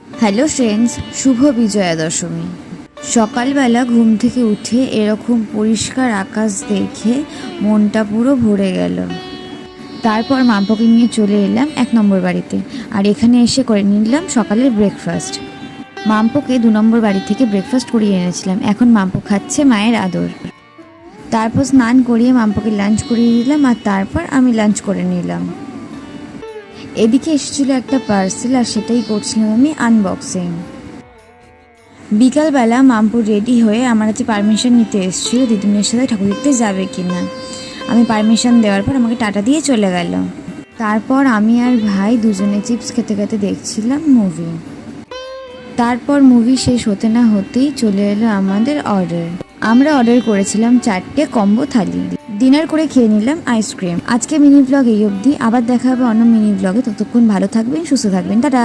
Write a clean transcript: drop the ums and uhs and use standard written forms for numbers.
Hello friends, শুভ বিজয়া দশমী। সকালবেলা ঘুম থেকে উঠে এরকম পরিষ্কার আকাশ দেখে মনটা পুরো ভরে গেল। তারপর মাম্পকে নিয়ে চলে এলাম 1 নম্বর বাড়িতে, আর এখানে এসে করে নিলাম সকালের ব্রেকফাস্ট। মাম্পকে 2 নম্বর বাড়ি থেকে ব্রেকফাস্ট করিয়ে এনেছিলাম, এখন মাম্প খাচ্ছে মায়ের আদর। তারপর স্নান করিয়ে মাম্পকে লাঞ্চ করিয়ে দিলাম, আর তারপর আমি লাঞ্চ করে নিলাম। এদিকে এসেছিলো একটা পার্সেল, আর সেটাই করছিলাম আমি আনবক্সিং। বিকালবেলা মাম্পু রেডি হয়ে আমার কাছে পারমিশন নিতে এসেছিল দিদুনের সাথে ঠাকুর দেখতে যাবে কিনা। আমি পারমিশন দেওয়ার পর আমাকে টাটা দিয়ে চলে গেল। তারপর আমি আর ভাই দুজনে চিপস খেতে খেতে দেখছিলাম মুভি। তারপর মুভি শেষ হতে না হতেই চলে এলো আমাদের অর্ডার। আমরা অর্ডার করেছিলাম 4টে কম্বো থালি। ডিনার করে খেয়ে নিলাম আইসক্রিম। আজকে মিনি ব্লগ এই অবধি, আবার দেখা হবে অন্য মিনি ব্লগে। ততক্ষণ ভালো থাকবেন, সুস্থ থাকবেন, টাটা।